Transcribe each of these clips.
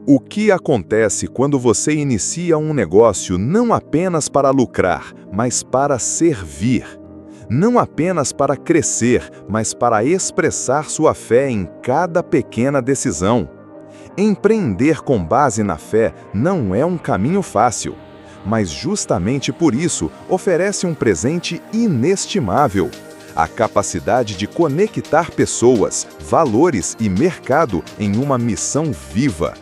O que acontece quando você inicia um negócio não apenas para lucrar, mas para servir? Não apenas para crescer, mas para expressar sua fé em cada pequena decisão. Empreender com base na fé não é um caminho fácil, mas justamente por isso oferece um presente inestimável: a capacidade de conectar pessoas, valores e mercado em uma missão viva.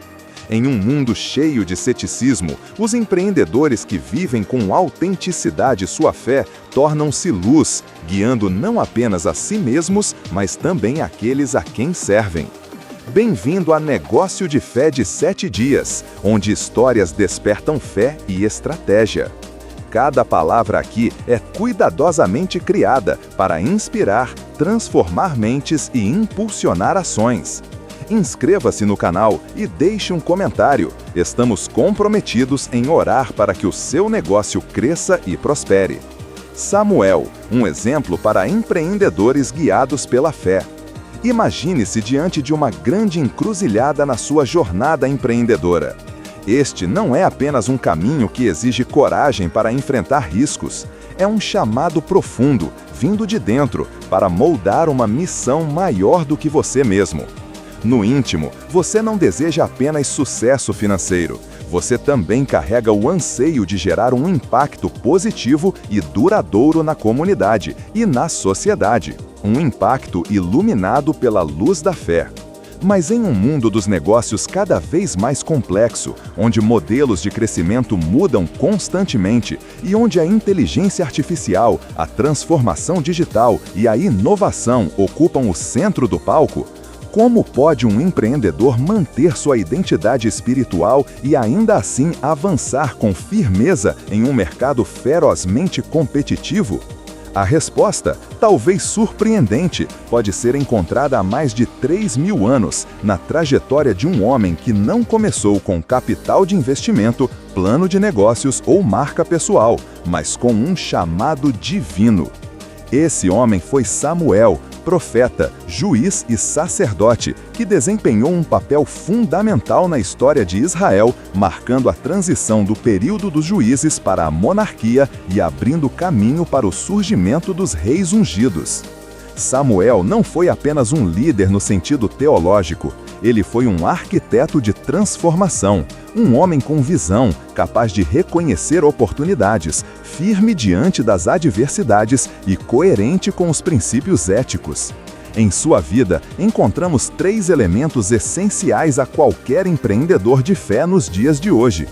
Em um mundo cheio de ceticismo, os empreendedores que vivem com autenticidade sua fé tornam-se luz, guiando não apenas a si mesmos, mas também aqueles a quem servem. Bem-vindo a Negócio de Fé de 7 Dias, onde histórias despertam fé e estratégia. Cada palavra aqui é cuidadosamente criada para inspirar, transformar mentes e impulsionar ações. Inscreva-se no canal e deixe um comentário. Estamos comprometidos em orar para que o seu negócio cresça e prospere. Samuel, um exemplo para empreendedores guiados pela fé. Imagine-se diante de uma grande encruzilhada na sua jornada empreendedora. Este não é apenas um caminho que exige coragem para enfrentar riscos. É um chamado profundo, vindo de dentro, para moldar uma missão maior do que você mesmo. No íntimo, você não deseja apenas sucesso financeiro. Você também carrega o anseio de gerar um impacto positivo e duradouro na comunidade e na sociedade. Um impacto iluminado pela luz da fé. Mas em um mundo dos negócios cada vez mais complexo, onde modelos de crescimento mudam constantemente e onde a inteligência artificial, a transformação digital e a inovação ocupam o centro do palco, como pode um empreendedor manter sua identidade espiritual e ainda assim avançar com firmeza em um mercado ferozmente competitivo? A resposta, talvez surpreendente, pode ser encontrada há mais de 3.000 anos, na trajetória de um homem que não começou com capital de investimento, plano de negócios ou marca pessoal, mas com um chamado divino. Esse homem foi Samuel, profeta, juiz e sacerdote, que desempenhou um papel fundamental na história de Israel, marcando a transição do período dos juízes para a monarquia e abrindo caminho para o surgimento dos reis ungidos. Samuel não foi apenas um líder no sentido teológico, ele foi um arquiteto de transformação, um homem com visão, capaz de reconhecer oportunidades, firme diante das adversidades e coerente com os princípios éticos. Em sua vida, encontramos 3 elementos essenciais a qualquer empreendedor de fé nos dias de hoje: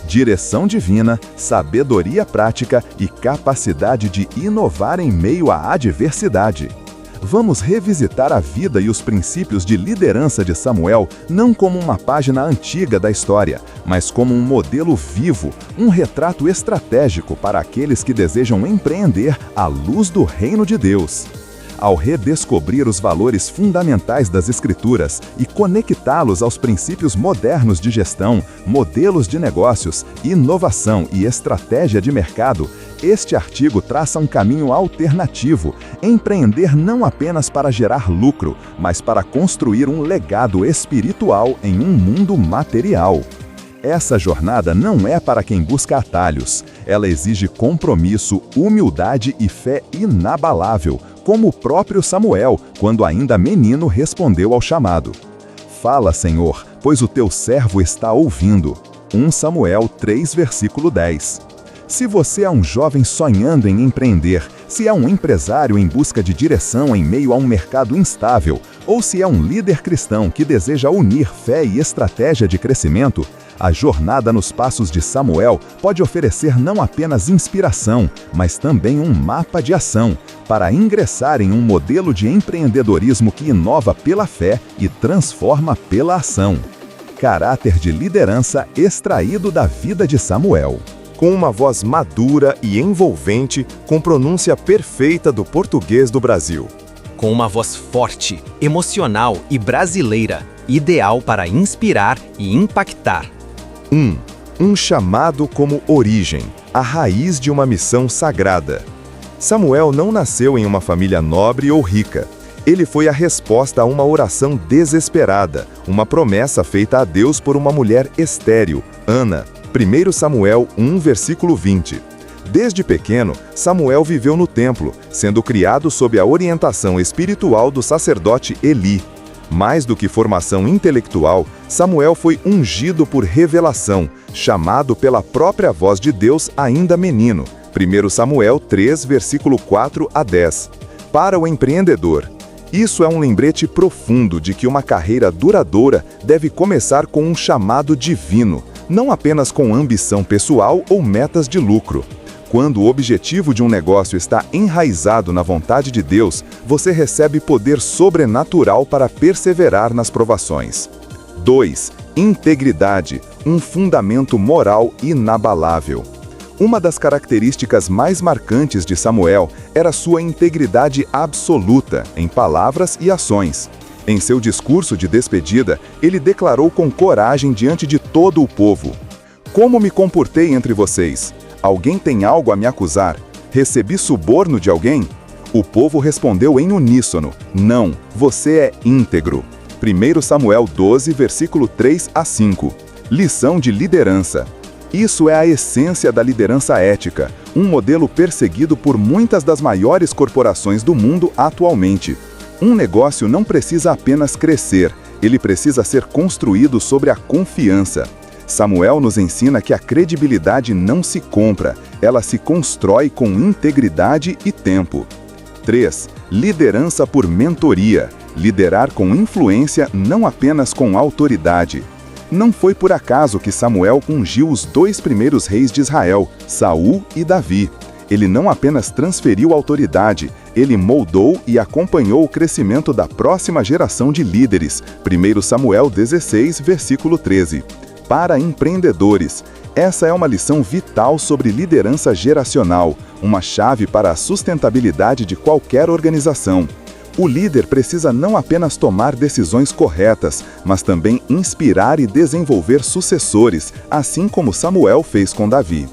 direção divina, sabedoria prática e capacidade de inovar em meio à adversidade. Vamos revisitar a vida e os princípios de liderança de Samuel não como uma página antiga da história, mas como um modelo vivo, um retrato estratégico para aqueles que desejam empreender à luz do reino de Deus. Ao redescobrir os valores fundamentais das Escrituras e conectá-los aos princípios modernos de gestão, modelos de negócios, inovação e estratégia de mercado, este artigo traça um caminho alternativo: empreender não apenas para gerar lucro, mas para construir um legado espiritual em um mundo material. Essa jornada não é para quem busca atalhos. Ela exige compromisso, humildade e fé inabalável, como o próprio Samuel, quando ainda menino, respondeu ao chamado. Fala, Senhor, pois o teu servo está ouvindo. 1 Samuel 3, versículo 10. Se você é um jovem sonhando em empreender, se é um empresário em busca de direção em meio a um mercado instável, ou se é um líder cristão que deseja unir fé e estratégia de crescimento, a jornada nos passos de Samuel pode oferecer não apenas inspiração, mas também um mapa de ação, para ingressar em um modelo de empreendedorismo que inova pela fé e transforma pela ação. Caráter de liderança extraído da vida de Samuel. Com uma voz madura e envolvente, com pronúncia perfeita do português do Brasil. Com uma voz forte, emocional e brasileira, ideal para inspirar e impactar. 1. Um chamado como origem, a raiz de uma missão sagrada. Samuel não nasceu em uma família nobre ou rica. Ele foi a resposta a uma oração desesperada, uma promessa feita a Deus por uma mulher estéril, Ana. 1 Samuel 1, versículo 20. Desde pequeno, Samuel viveu no templo, sendo criado sob a orientação espiritual do sacerdote Eli. Mais do que formação intelectual, Samuel foi ungido por revelação, chamado pela própria voz de Deus ainda menino. 1 Samuel 3, versículo 4 a 10. Para o empreendedor, isso é um lembrete profundo de que uma carreira duradoura deve começar com um chamado divino, não apenas com ambição pessoal ou metas de lucro. Quando o objetivo de um negócio está enraizado na vontade de Deus, você recebe poder sobrenatural para perseverar nas provações. 2. Integridade, um fundamento moral inabalável. Uma das características mais marcantes de Samuel era sua integridade absoluta em palavras e ações. Em seu discurso de despedida, ele declarou com coragem diante de todo o povo: "Como me comportei entre vocês? Alguém tem algo a me acusar? Recebi suborno de alguém?" O povo respondeu em uníssono: "Não, você é íntegro." 1 Samuel 12, versículo 3 a 5. Lição de liderança. Isso é a essência da liderança ética, um modelo perseguido por muitas das maiores corporações do mundo atualmente. Um negócio não precisa apenas crescer, ele precisa ser construído sobre a confiança. Samuel nos ensina que a credibilidade não se compra, ela se constrói com integridade e tempo. 3. Liderança por mentoria. Liderar com influência, não apenas com autoridade. Não foi por acaso que Samuel ungiu os 2 primeiros reis de Israel, Saul e Davi. Ele não apenas transferiu autoridade, ele moldou e acompanhou o crescimento da próxima geração de líderes. 1 Samuel 16, versículo 13. Para empreendedores, essa é uma lição vital sobre liderança geracional, uma chave para a sustentabilidade de qualquer organização. O líder precisa não apenas tomar decisões corretas, mas também inspirar e desenvolver sucessores, assim como Samuel fez com Davi.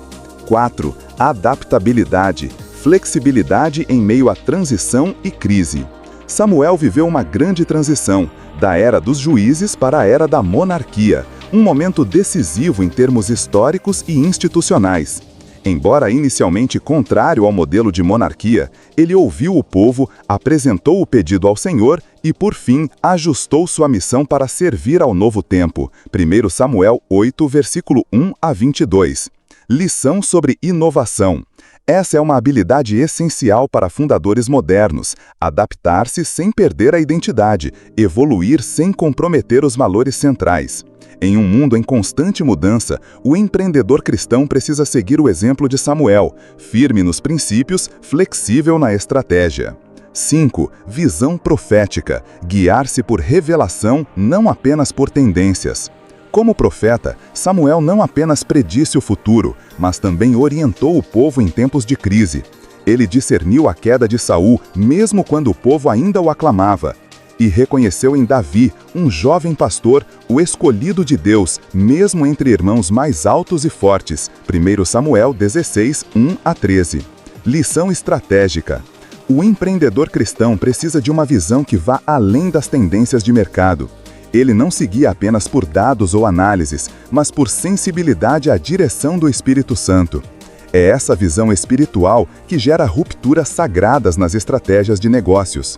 4. Adaptabilidade, flexibilidade em meio à transição e crise. Samuel viveu uma grande transição, da era dos juízes para a era da monarquia, um momento decisivo em termos históricos e institucionais. Embora inicialmente contrário ao modelo de monarquia, ele ouviu o povo, apresentou o pedido ao Senhor e, por fim, ajustou sua missão para servir ao novo tempo. 1 Samuel 8, versículo 1 a 22. Lição sobre inovação. Essa é uma habilidade essencial para fundadores modernos: adaptar-se sem perder a identidade, evoluir sem comprometer os valores centrais. Em um mundo em constante mudança, o empreendedor cristão precisa seguir o exemplo de Samuel, firme nos princípios, flexível na estratégia. 5. Visão profética, guiar-se por revelação, não apenas por tendências. Como profeta, Samuel não apenas predisse o futuro, mas também orientou o povo em tempos de crise. Ele discerniu a queda de Saul, mesmo quando o povo ainda o aclamava. E reconheceu em Davi, um jovem pastor, o escolhido de Deus, mesmo entre irmãos mais altos e fortes. 1 Samuel 16, 1 a 13. Lição estratégica. O empreendedor cristão precisa de uma visão que vá além das tendências de mercado. Ele não seguia apenas por dados ou análises, mas por sensibilidade à direção do Espírito Santo. É essa visão espiritual que gera rupturas sagradas nas estratégias de negócios,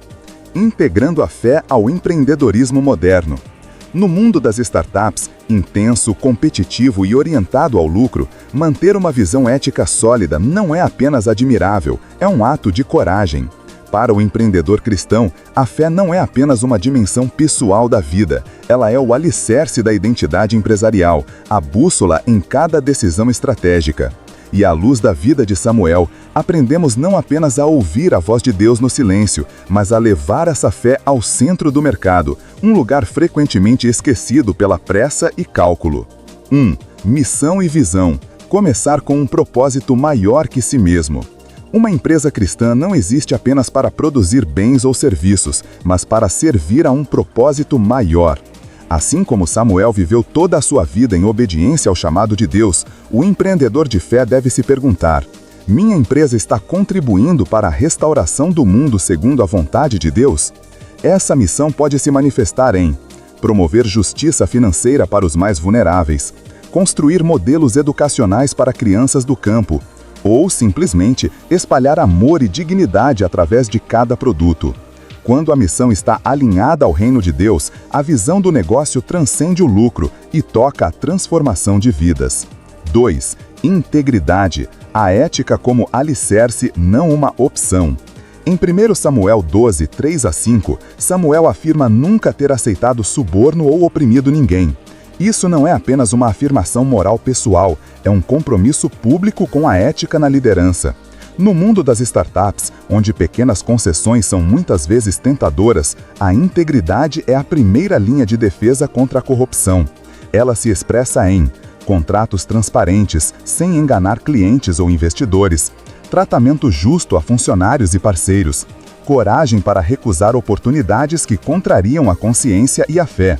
integrando a fé ao empreendedorismo moderno. No mundo das startups, intenso, competitivo e orientado ao lucro, manter uma visão ética sólida não é apenas admirável, é um ato de coragem. Para o empreendedor cristão, a fé não é apenas uma dimensão pessoal da vida, ela é o alicerce da identidade empresarial, a bússola em cada decisão estratégica. E à luz da vida de Samuel, aprendemos não apenas a ouvir a voz de Deus no silêncio, mas a levar essa fé ao centro do mercado, um lugar frequentemente esquecido pela pressa e cálculo. 1. Missão e visão. Começar com um propósito maior que si mesmo. Uma empresa cristã não existe apenas para produzir bens ou serviços, mas para servir a um propósito maior. Assim como Samuel viveu toda a sua vida em obediência ao chamado de Deus, o empreendedor de fé deve se perguntar: minha empresa está contribuindo para a restauração do mundo segundo a vontade de Deus? Essa missão pode se manifestar em promover justiça financeira para os mais vulneráveis, construir modelos educacionais para crianças do campo, ou, simplesmente, espalhar amor e dignidade através de cada produto. Quando a missão está alinhada ao reino de Deus, a visão do negócio transcende o lucro e toca a transformação de vidas. 2. Integridade. A ética como alicerce, não uma opção. Em 1 Samuel 12, 3-5, Samuel afirma nunca ter aceitado suborno ou oprimido ninguém. Isso não é apenas uma afirmação moral pessoal, é um compromisso público com a ética na liderança. No mundo das startups, onde pequenas concessões são muitas vezes tentadoras, a integridade é a primeira linha de defesa contra a corrupção. Ela se expressa em contratos transparentes, sem enganar clientes ou investidores, tratamento justo a funcionários e parceiros, coragem para recusar oportunidades que contrariam a consciência e a fé.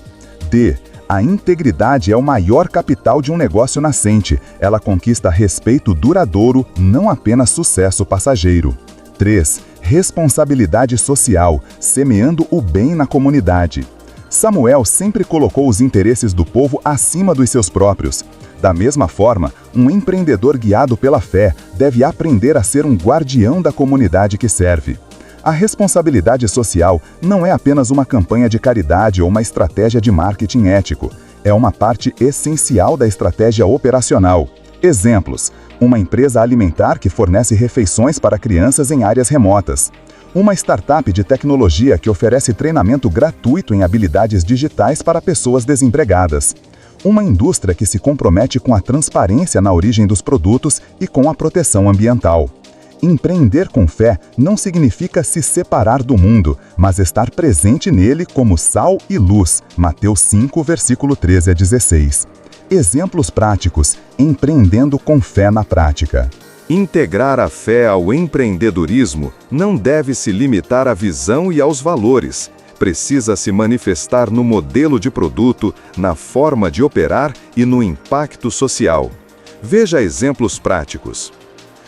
D. A integridade é o maior capital de um negócio nascente. Ela conquista respeito duradouro, não apenas sucesso passageiro. 3. Responsabilidade social, semeando o bem na comunidade. Samuel sempre colocou os interesses do povo acima dos seus próprios. Da mesma forma, um empreendedor guiado pela fé deve aprender a ser um guardião da comunidade que serve. A responsabilidade social não é apenas uma campanha de caridade ou uma estratégia de marketing ético. É uma parte essencial da estratégia operacional. Exemplos: uma empresa alimentar que fornece refeições para crianças em áreas remotas. Uma startup de tecnologia que oferece treinamento gratuito em habilidades digitais para pessoas desempregadas. Uma indústria que se compromete com a transparência na origem dos produtos e com a proteção ambiental. Empreender com fé não significa se separar do mundo, mas estar presente nele como sal e luz. Mateus 5, versículo 13-16. Exemplos práticos: empreendendo com fé na prática. Integrar a fé ao empreendedorismo não deve se limitar à visão e aos valores. Precisa se manifestar no modelo de produto, na forma de operar e no impacto social. Veja exemplos práticos.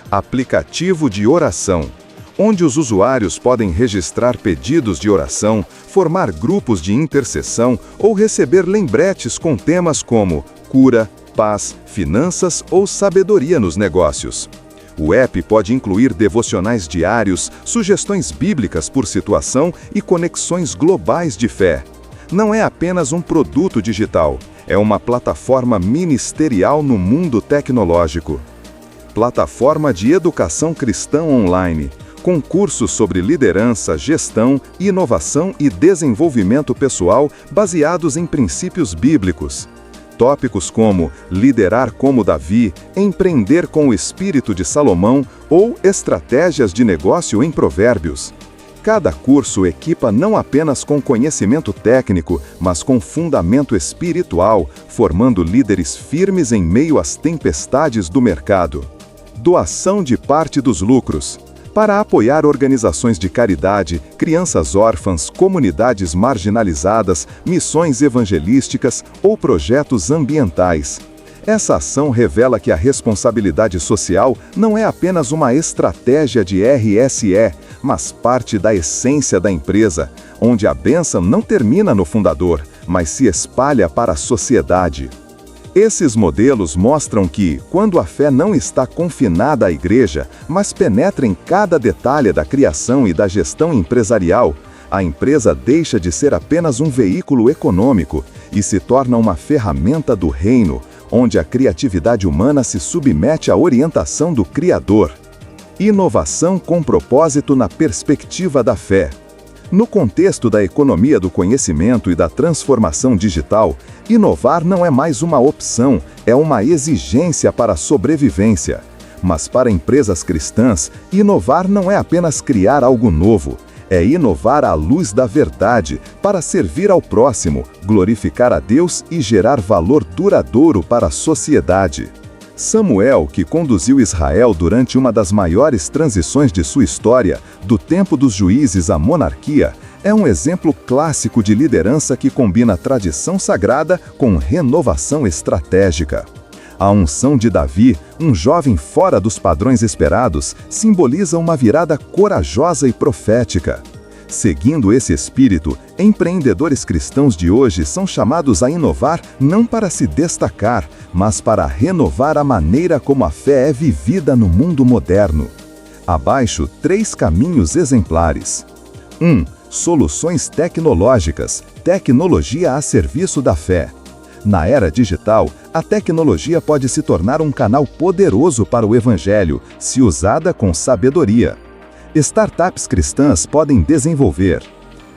Aplicativo de oração, onde os usuários podem registrar pedidos de oração, formar grupos de intercessão ou receber lembretes com temas como cura, paz, finanças ou sabedoria nos negócios. O app pode incluir devocionais diários, sugestões bíblicas por situação e conexões globais de fé. Não é apenas um produto digital, é uma plataforma ministerial no mundo tecnológico. Plataforma de educação cristã online, com cursos sobre liderança, gestão, inovação e desenvolvimento pessoal baseados em princípios bíblicos. Tópicos como liderar como Davi, empreender com o espírito de Salomão ou estratégias de negócio em Provérbios. Cada curso equipa não apenas com conhecimento técnico, mas com fundamento espiritual, formando líderes firmes em meio às tempestades do mercado. Doação de parte dos lucros. Para apoiar organizações de caridade, crianças órfãs, comunidades marginalizadas, missões evangelísticas ou projetos ambientais. Essa ação revela que a responsabilidade social não é apenas uma estratégia de RSE, mas parte da essência da empresa, onde a bênção não termina no fundador, mas se espalha para a sociedade. Esses modelos mostram que, quando a fé não está confinada à igreja, mas penetra em cada detalhe da criação e da gestão empresarial, a empresa deixa de ser apenas um veículo econômico e se torna uma ferramenta do reino, onde a criatividade humana se submete à orientação do Criador. Inovação com propósito na perspectiva da fé. No contexto da economia do conhecimento e da transformação digital, inovar não é mais uma opção, é uma exigência para a sobrevivência. Mas para empresas cristãs, inovar não é apenas criar algo novo, é inovar à luz da verdade, para servir ao próximo, glorificar a Deus e gerar valor duradouro para a sociedade. Samuel, que conduziu Israel durante uma das maiores transições de sua história, do tempo dos juízes à monarquia, é um exemplo clássico de liderança que combina tradição sagrada com renovação estratégica. A unção de Davi, um jovem fora dos padrões esperados, simboliza uma virada corajosa e profética. Seguindo esse espírito, empreendedores cristãos de hoje são chamados a inovar não para se destacar, mas para renovar a maneira como a fé é vivida no mundo moderno. Abaixo, 3 caminhos exemplares. 1. Soluções tecnológicas, tecnologia a serviço da fé. Na era digital, a tecnologia pode se tornar um canal poderoso para o evangelho, se usada com sabedoria. Startups cristãs podem desenvolver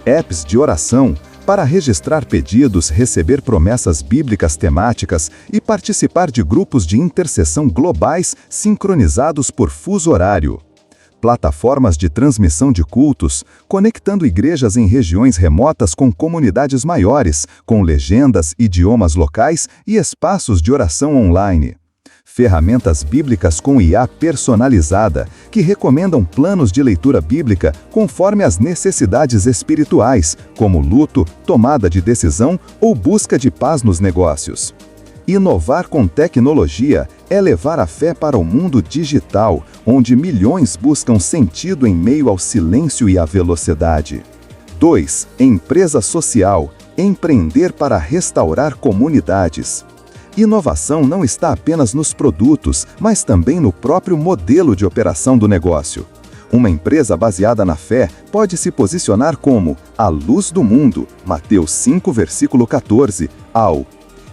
apps de oração para registrar pedidos, receber promessas bíblicas temáticas e participar de grupos de intercessão globais sincronizados por fuso horário. Plataformas de transmissão de cultos, conectando igrejas em regiões remotas com comunidades maiores, com legendas, idiomas locais e espaços de oração online. Ferramentas bíblicas com IA personalizada, que recomendam planos de leitura bíblica conforme as necessidades espirituais, como luto, tomada de decisão ou busca de paz nos negócios. Inovar com tecnologia é levar a fé para o mundo digital, onde milhões buscam sentido em meio ao silêncio e à velocidade. 2. Empresa social. Empreender para restaurar comunidades. Inovação não está apenas nos produtos, mas também no próprio modelo de operação do negócio. Uma empresa baseada na fé pode se posicionar como a luz do mundo, Mateus 5, versículo 14, ao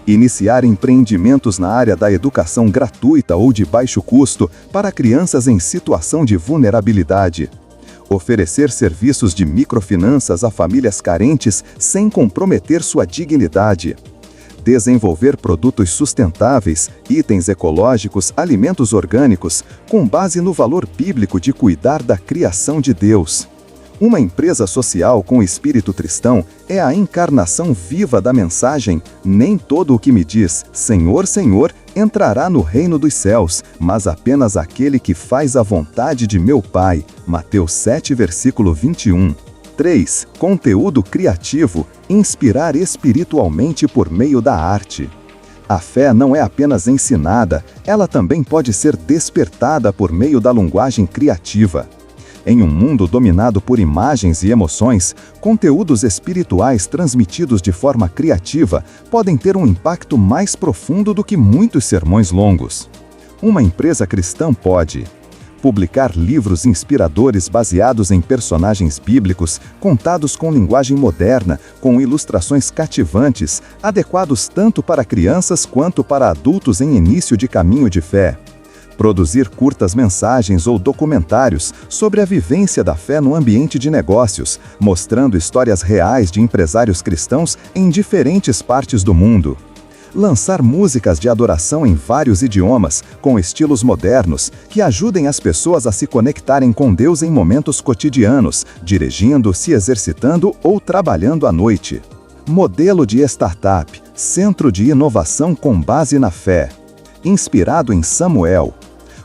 iniciar empreendimentos na área da educação gratuita ou de baixo custo para crianças em situação de vulnerabilidade. Oferecer serviços de microfinanças a famílias carentes sem comprometer sua dignidade. Desenvolver produtos sustentáveis, itens ecológicos, alimentos orgânicos, com base no valor bíblico de cuidar da criação de Deus. Uma empresa social com espírito cristão é a encarnação viva da mensagem: nem todo o que me diz, Senhor, Senhor, entrará no reino dos céus, mas apenas aquele que faz a vontade de meu Pai. Mateus 7, versículo 21. 3. Conteúdo criativo. Inspirar espiritualmente por meio da arte. A fé não é apenas ensinada, ela também pode ser despertada por meio da linguagem criativa. Em um mundo dominado por imagens e emoções, conteúdos espirituais transmitidos de forma criativa podem ter um impacto mais profundo do que muitos sermões longos. Uma empresa cristã pode publicar livros inspiradores baseados em personagens bíblicos, contados com linguagem moderna, com ilustrações cativantes, adequados tanto para crianças quanto para adultos em início de caminho de fé. Produzir curtas mensagens ou documentários sobre a vivência da fé no ambiente de negócios, mostrando histórias reais de empresários cristãos em diferentes partes do mundo. Lançar músicas de adoração em vários idiomas, com estilos modernos, que ajudem as pessoas a se conectarem com Deus em momentos cotidianos, dirigindo, se exercitando ou trabalhando à noite. Modelo de startup, centro de inovação com base na fé. Inspirado em Samuel.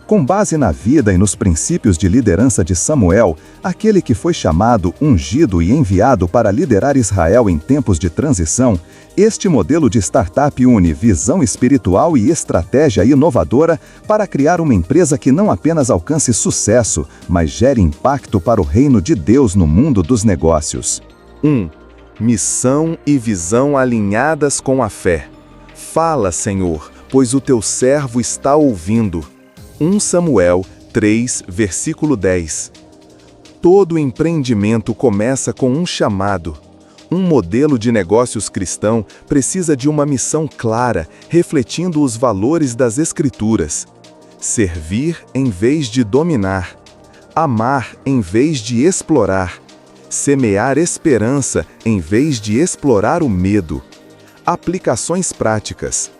Com base na vida e nos princípios de liderança de Samuel, aquele que foi chamado, ungido e enviado para liderar Israel em tempos de transição, este modelo de startup une visão espiritual e estratégia inovadora para criar uma empresa que não apenas alcance sucesso, mas gere impacto para o reino de Deus no mundo dos negócios. 1. Missão e visão alinhadas com a fé. Fala, Senhor, pois o teu servo está ouvindo. 1 Samuel 3, versículo 10. Todo empreendimento começa com um chamado. Um modelo de negócios cristão precisa de uma missão clara, refletindo os valores das Escrituras. Servir em vez de dominar. Amar em vez de explorar. Semear esperança em vez de explorar o medo. Aplicações práticas.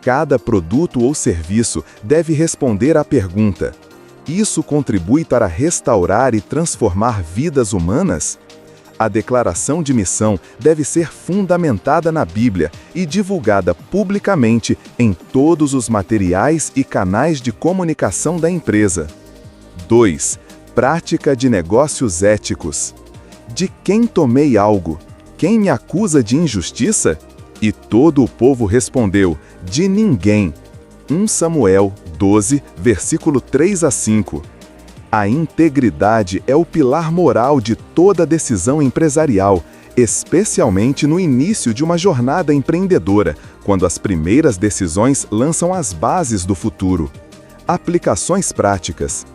Cada produto ou serviço deve responder à pergunta: isso contribui para restaurar e transformar vidas humanas? A declaração de missão deve ser fundamentada na Bíblia e divulgada publicamente em todos os materiais e canais de comunicação da empresa. 2. Prática de negócios éticos. De quem tomei algo? Quem me acusa de injustiça? E todo o povo respondeu: de ninguém. 1 Samuel 12, versículo 3 a 5. A integridade é o pilar moral de toda decisão empresarial, especialmente no início de uma jornada empreendedora, quando as primeiras decisões lançam as bases do futuro. Aplicações práticas.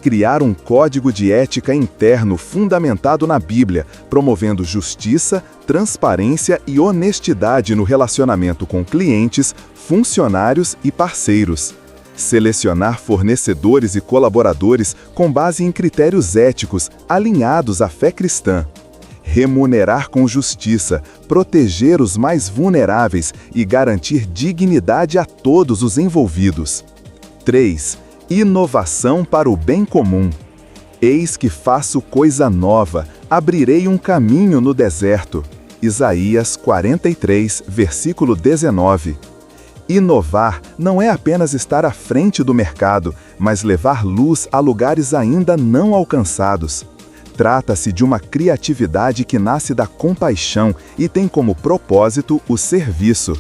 Criar um código de ética interno fundamentado na Bíblia, promovendo justiça, transparência e honestidade no relacionamento com clientes, funcionários e parceiros. Selecionar fornecedores e colaboradores com base em critérios éticos alinhados à fé cristã. Remunerar com justiça, proteger os mais vulneráveis e garantir dignidade a todos os envolvidos. 3. Inovação para o bem comum. Eis que faço coisa nova, abrirei um caminho no deserto. Isaías 43, versículo 19. Inovar não é apenas estar à frente do mercado, mas levar luz a lugares ainda não alcançados. Trata-se de uma criatividade que nasce da compaixão e tem como propósito o serviço.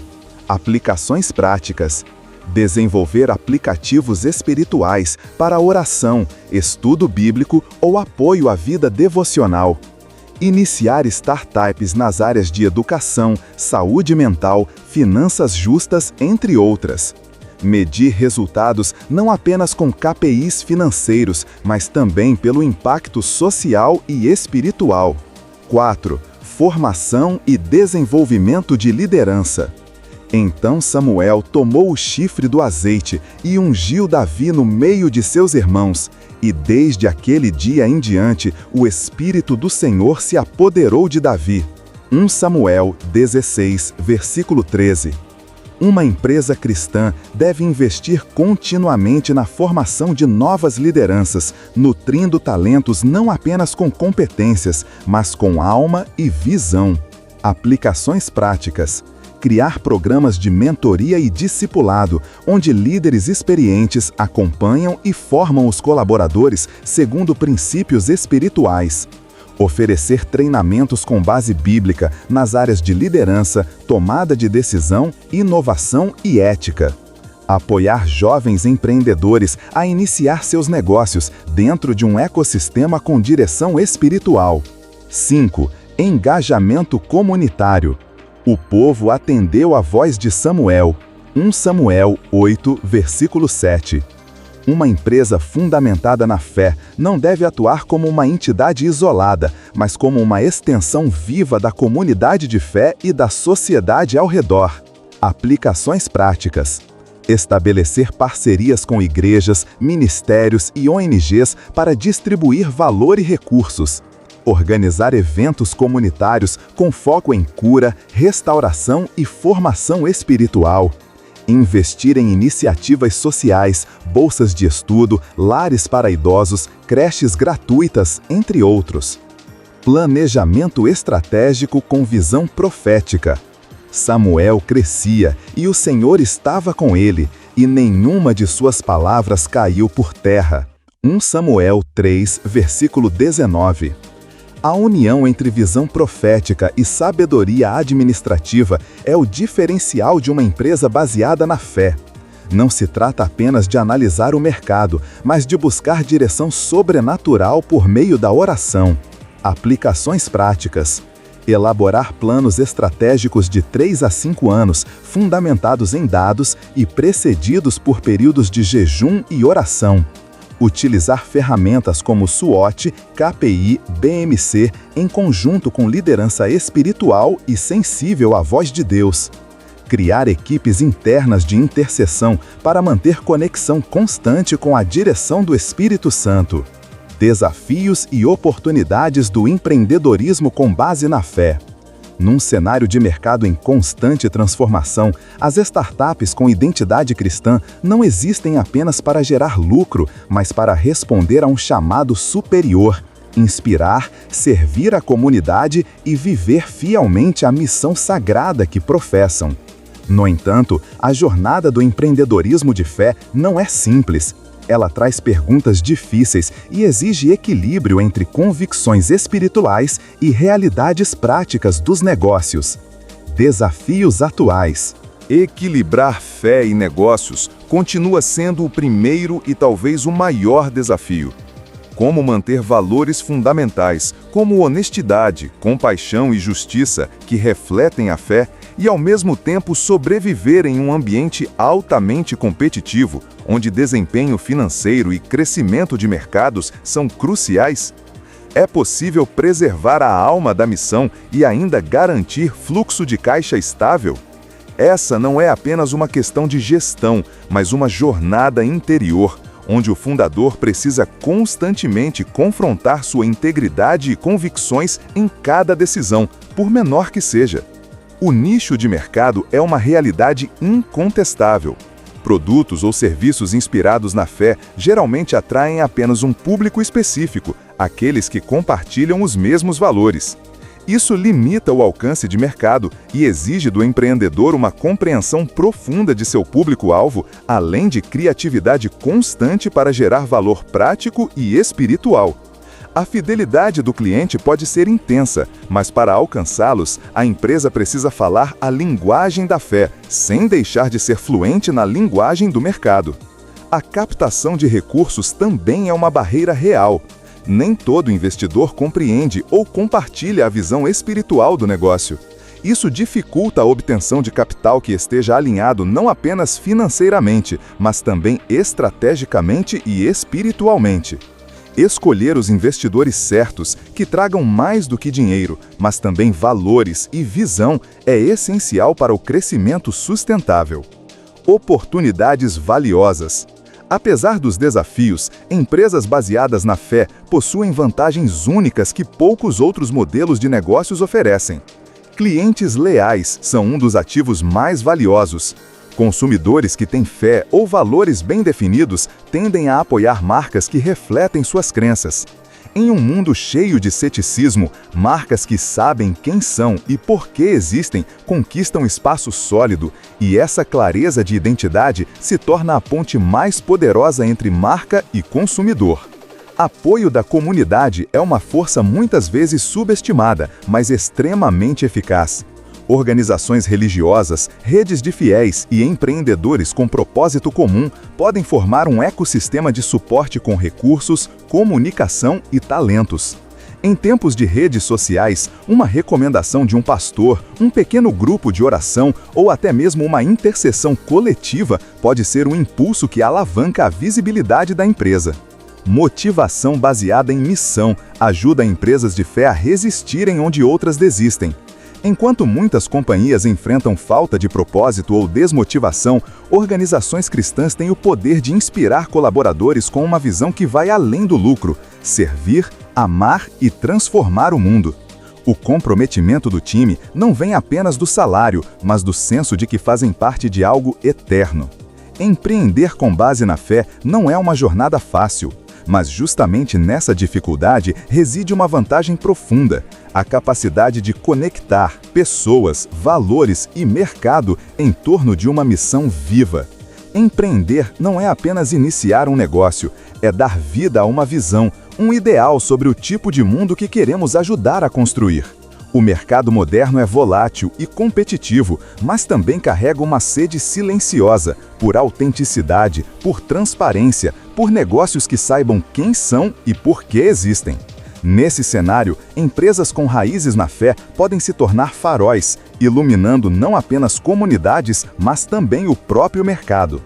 Aplicações práticas. Desenvolver aplicativos espirituais para oração, estudo bíblico ou apoio à vida devocional. Iniciar startups nas áreas de educação, saúde mental, finanças justas, entre outras. Medir resultados não apenas com KPIs financeiros, mas também pelo impacto social e espiritual. 4. Formação e desenvolvimento de liderança. Então Samuel tomou o chifre do azeite e ungiu Davi no meio de seus irmãos. E desde aquele dia em diante, o Espírito do Senhor se apoderou de Davi. 1 Samuel 16, versículo 13. Uma empresa cristã deve investir continuamente na formação de novas lideranças, nutrindo talentos não apenas com competências, mas com alma e visão. Aplicações práticas. Criar programas de mentoria e discipulado, onde líderes experientes acompanham e formam os colaboradores segundo princípios espirituais. Oferecer treinamentos com base bíblica nas áreas de liderança, tomada de decisão, inovação e ética. Apoiar jovens empreendedores a iniciar seus negócios dentro de um ecossistema com direção espiritual. 5. Engajamento comunitário. O povo atendeu à voz de Samuel. 1 Samuel 8, versículo 7. Uma empresa fundamentada na fé não deve atuar como uma entidade isolada, mas como uma extensão viva da comunidade de fé e da sociedade ao redor. Aplicações práticas. Estabelecer parcerias com igrejas, ministérios e ONGs para distribuir valor e recursos. Organizar eventos comunitários com foco em cura, restauração e formação espiritual. Investir em iniciativas sociais, bolsas de estudo, lares para idosos, creches gratuitas, entre outros. Planejamento estratégico com visão profética. Samuel crescia e o Senhor estava com ele, e nenhuma de suas palavras caiu por terra. 1 Samuel 3, versículo 19. A união entre visão profética e sabedoria administrativa é o diferencial de uma empresa baseada na fé. Não se trata apenas de analisar o mercado, mas de buscar direção sobrenatural por meio da oração. Aplicações práticas. Elaborar planos estratégicos de 3 a 5 anos, fundamentados em dados e precedidos por períodos de jejum e oração. Utilizar ferramentas como SWOT, KPI, BMC, em conjunto com liderança espiritual e sensível à voz de Deus. Criar equipes internas de intercessão para manter conexão constante com a direção do Espírito Santo. Desafios e oportunidades do empreendedorismo com base na fé. Num cenário de mercado em constante transformação, as startups com identidade cristã não existem apenas para gerar lucro, mas para responder a um chamado superior, inspirar, servir a comunidade e viver fielmente a missão sagrada que professam. No entanto, a jornada do empreendedorismo de fé não é simples. Ela traz perguntas difíceis e exige equilíbrio entre convicções espirituais e realidades práticas dos negócios. Desafios atuais. Equilibrar fé e negócios continua sendo o primeiro e talvez o maior desafio. como manter valores fundamentais, como honestidade, compaixão e justiça, que refletem a fé, e ao mesmo tempo sobreviver em um ambiente altamente competitivo, onde desempenho financeiro e crescimento de mercados são cruciais? É possível preservar a alma da missão e ainda garantir fluxo de caixa estável? Essa não é apenas uma questão de gestão, mas uma jornada interior, onde o fundador precisa constantemente confrontar sua integridade e convicções em cada decisão, por menor que seja. O nicho de mercado é uma realidade incontestável. Produtos ou serviços inspirados na fé geralmente atraem apenas um público específico, aqueles que compartilham os mesmos valores. Isso limita o alcance de mercado e exige do empreendedor uma compreensão profunda de seu público-alvo, além de criatividade constante para gerar valor prático e espiritual. A fidelidade do cliente pode ser intensa, mas para alcançá-los, a empresa precisa falar a linguagem da fé, sem deixar de ser fluente na linguagem do mercado. A captação de recursos também é uma barreira real. Nem todo investidor compreende ou compartilha a visão espiritual do negócio. Isso dificulta a obtenção de capital que esteja alinhado não apenas financeiramente, mas também estrategicamente e espiritualmente. Escolher os investidores certos, que tragam mais do que dinheiro, mas também valores e visão, é essencial para o crescimento sustentável. Oportunidades valiosas. Apesar dos desafios, empresas baseadas na fé possuem vantagens únicas que poucos outros modelos de negócios oferecem. Clientes leais são um dos ativos mais valiosos. Consumidores que têm fé ou valores bem definidos tendem a apoiar marcas que refletem suas crenças. Em um mundo cheio de ceticismo, marcas que sabem quem são e por que existem conquistam espaço sólido, e essa clareza de identidade se torna a ponte mais poderosa entre marca e consumidor. Apoio da comunidade é uma força muitas vezes subestimada, mas extremamente eficaz. Organizações religiosas, redes de fiéis e empreendedores com propósito comum podem formar um ecossistema de suporte com recursos, comunicação e talentos. Em tempos de redes sociais, uma recomendação de um pastor, um pequeno grupo de oração ou até mesmo uma intercessão coletiva pode ser um impulso que alavanca a visibilidade da empresa. Motivação baseada em missão ajuda empresas de fé a resistirem onde outras desistem. Enquanto muitas companhias enfrentam falta de propósito ou desmotivação, organizações cristãs têm o poder de inspirar colaboradores com uma visão que vai além do lucro: servir, amar e transformar o mundo. O comprometimento do time não vem apenas do salário, mas do senso de que fazem parte de algo eterno. Empreender com base na fé não é uma jornada fácil. Mas justamente nessa dificuldade reside uma vantagem profunda: a capacidade de conectar pessoas, valores e mercado em torno de uma missão viva. Empreender não é apenas iniciar um negócio, é dar vida a uma visão, um ideal sobre o tipo de mundo que queremos ajudar a construir. O mercado moderno é volátil e competitivo, mas também carrega uma sede silenciosa por autenticidade, por transparência, por negócios que saibam quem são e por que existem. Nesse cenário, empresas com raízes na fé podem se tornar faróis, iluminando não apenas comunidades, mas também o próprio mercado.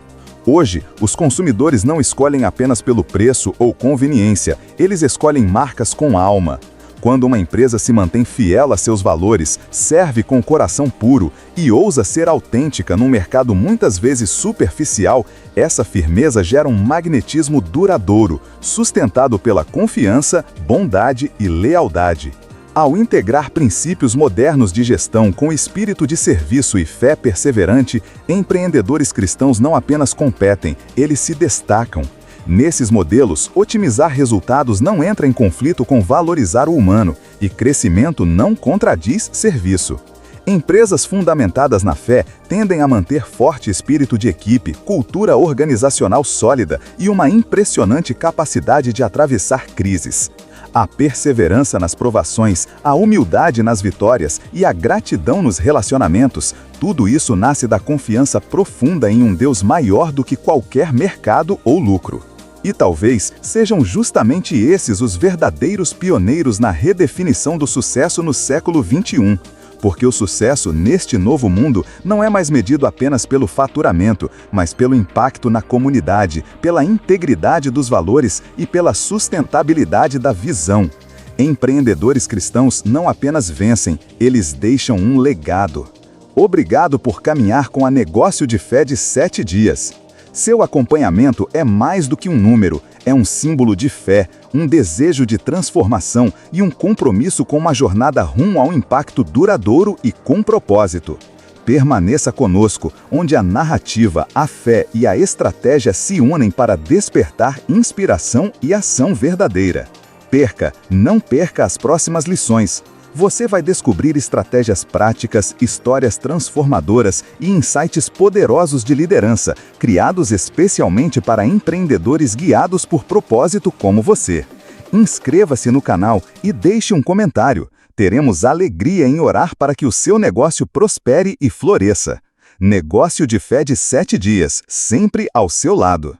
Hoje, os consumidores não escolhem apenas pelo preço ou conveniência, eles escolhem marcas com alma. Quando uma empresa se mantém fiel a seus valores, serve com o coração puro e ousa ser autêntica num mercado muitas vezes superficial, essa firmeza gera um magnetismo duradouro, sustentado pela confiança, bondade e lealdade. Ao integrar princípios modernos de gestão com espírito de serviço e fé perseverante, empreendedores cristãos não apenas competem, eles se destacam. Nesses modelos, otimizar resultados não entra em conflito com valorizar o humano, e crescimento não contradiz serviço. Empresas fundamentadas na fé tendem a manter forte espírito de equipe, cultura organizacional sólida e uma impressionante capacidade de atravessar crises. A perseverança nas provações, a humildade nas vitórias e a gratidão nos relacionamentos, tudo isso nasce da confiança profunda em um Deus maior do que qualquer mercado ou lucro. E talvez sejam justamente esses os verdadeiros pioneiros na redefinição do sucesso no século XXI. Porque o sucesso neste novo mundo não é mais medido apenas pelo faturamento, mas pelo impacto na comunidade, pela integridade dos valores e pela sustentabilidade da visão. Empreendedores cristãos não apenas vencem, eles deixam um legado. Obrigado por caminhar com a Negócio de Fé de 7 dias. Seu acompanhamento é mais do que um número, é um símbolo de fé, um desejo de transformação e um compromisso com uma jornada rumo ao impacto duradouro e com propósito. Permaneça conosco, onde a narrativa, a fé e a estratégia se unem para despertar inspiração e ação verdadeira. Não perca as próximas lições. Você vai descobrir estratégias práticas, histórias transformadoras e insights poderosos de liderança, criados especialmente para empreendedores guiados por propósito como você. Inscreva-se no canal e deixe um comentário. Teremos alegria em orar para que o seu negócio prospere e floresça. Negócio de Fé de 7 dias, sempre ao seu lado.